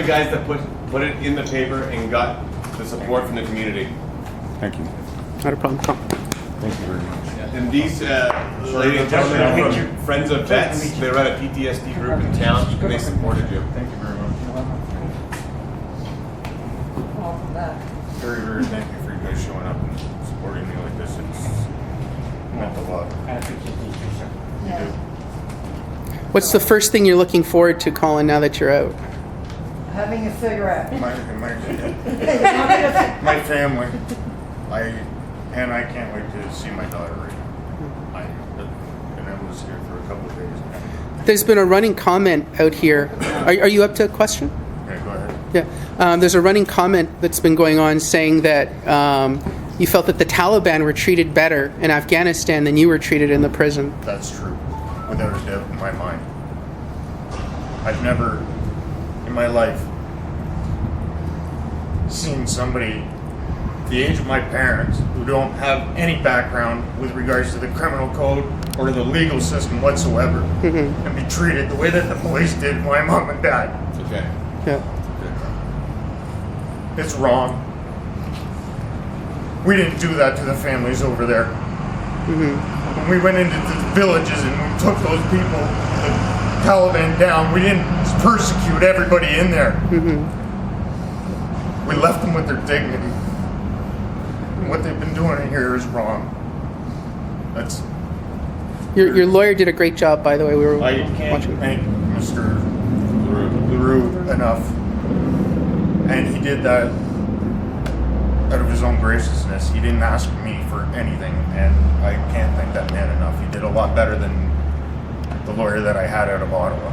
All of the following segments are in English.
the guys that put it in the paper and got the support from the community. Thank you. Not a problem. Thank you very much. And these ladies and gentlemen are from Friends of Vets. They run a PTSD group in town, and they supported you. Thank you very much. Very, very thank you for you guys showing up and supporting me like this. It's meant a lot. You do. What's the first thing you're looking forward to, Collin, now that you're out? Having a cigarette. My family. I can't wait to see my daughter. And I was here for a couple of days now. There's been a running comment out here. Are you up to a question? Okay, go ahead. Yeah. There's a running comment that's been going on saying that you felt that the Taliban were treated better in Afghanistan than you were treated in the prison. That's true, without a doubt in my mind. I've never, in my life, seen somebody the age of my parents who don't have any background with regards to the criminal code or the legal system whatsoever, and be treated the way that the police did my mom and dad. Okay. Yeah. It's wrong. We didn't do that to the families over there. When we went into the villages and we took those people, the Taliban down, we didn't persecute everybody in there. We left them with their dignity. And what they've been doing here is wrong. That's. Your lawyer did a great job, by the way. We were I can't watching. thank Mr. LaRue enough. And he did that out of his own graciousness. He didn't ask me for anything, and I can't thank that man enough. He did a lot better than the lawyer that I had out of Ottawa.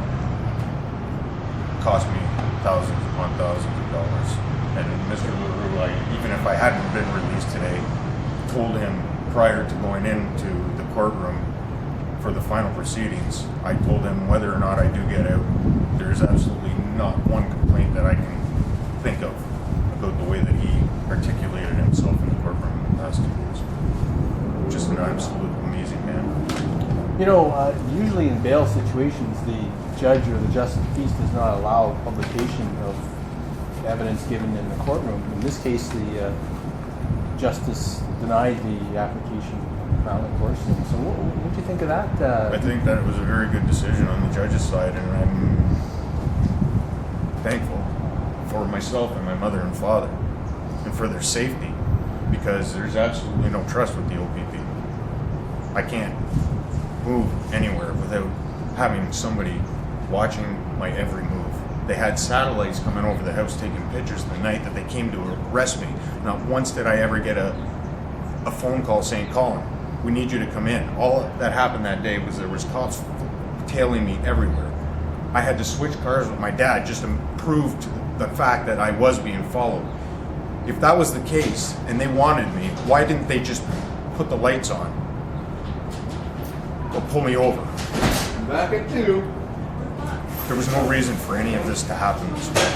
It cost me thousands upon thousands of dollars. And Mr. LaRue, even if I hadn't been released today, told him prior to going into the courtroom for the final proceedings, I told him whether or not I do get out, there's absolutely not one complaint that I can think of about the way that he articulated himself in the courtroom in the past 2 years. Just an absolute amazing man. You know, usually in bail situations, the judge or the justice of the peace does not allow publication of evidence given in the courtroom. In this case, the justice denied the application found, of course. And so what do you think of that? I think that it was a very good decision on the judge's side, and I'm thankful for myself and my mother and father and for their safety, because there's absolutely no trust with the OPP. I can't move anywhere without having somebody watching my every move. They had satellites coming over the house taking pictures the night that they came to arrest me. Not once did I ever get a phone call saying, "Collin, we need you to come in." All that happened that day was there was cops tailing me everywhere. I had to switch cars with my dad just to prove to the fact that I was being followed. If that was the case and they wanted me, why didn't they just put the lights on or pull me over? Back at 2. There was no reason for any of this to happen this way.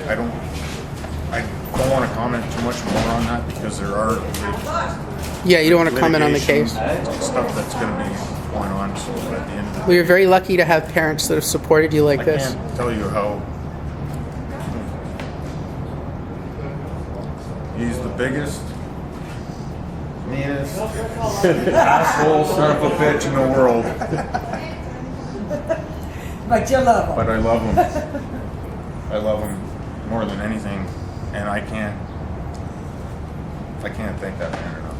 I don't want to comment too much more on that, because there are Yeah, you don't want to comment on the case. stuff that's going to be going on. So at the end of the We are very lucky to have parents that have supported you like I this. can't tell you how he's the biggest, meanest asshole son of a bitch in the world. But you love them. But I love him. I love him more than anything, and I can't thank that man enough.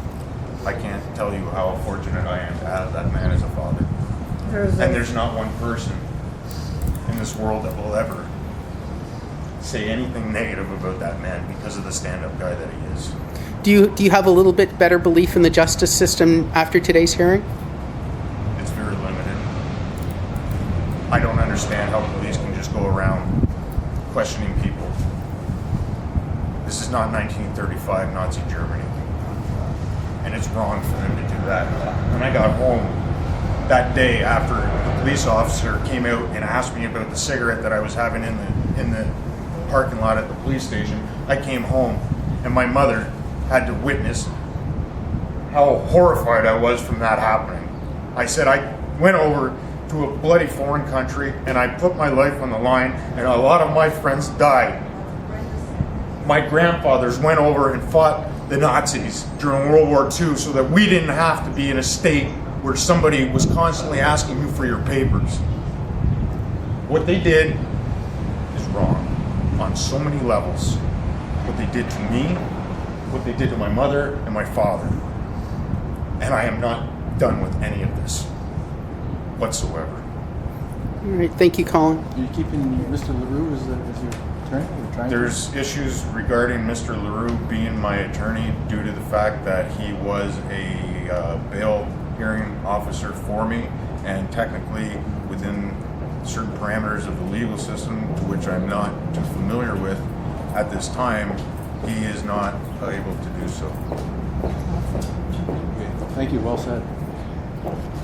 I can't tell you how fortunate I am to have that man as a father. And there's not one person in this world that will ever say anything negative about that man because of the stand-up guy that he is. Do you have a little bit better belief in the justice system after today's hearing? It's very limited. I don't understand how police can just go around questioning people. This is not 1935 Nazi Germany. And it's wrong for them to do that. When I got home that day after the police officer came out and asked me about the cigarette that I was having in the parking lot at the police station, I came home and my mother had to witness how horrified I was from that happening. I said I went over to a bloody foreign country, and I put my life on the line, and a lot of my friends died. My grandfathers went over and fought the Nazis during World War II so that we didn't have to be in a state where somebody was constantly asking you for your papers. What they did is wrong on so many levels. What they did to me, what they did to my mother and my father. And I am not done with any of this whatsoever. All right, thank you, Collin. Are you keeping Mr. LaRue as your attorney? You're trying to- There's issues regarding Mr. LaRue being my attorney due to the fact that he was a bail hearing officer for me, and technically within certain parameters of the legal system, to which I'm not too familiar with at this time, he is not able to do so. Okay. Thank you. Well said.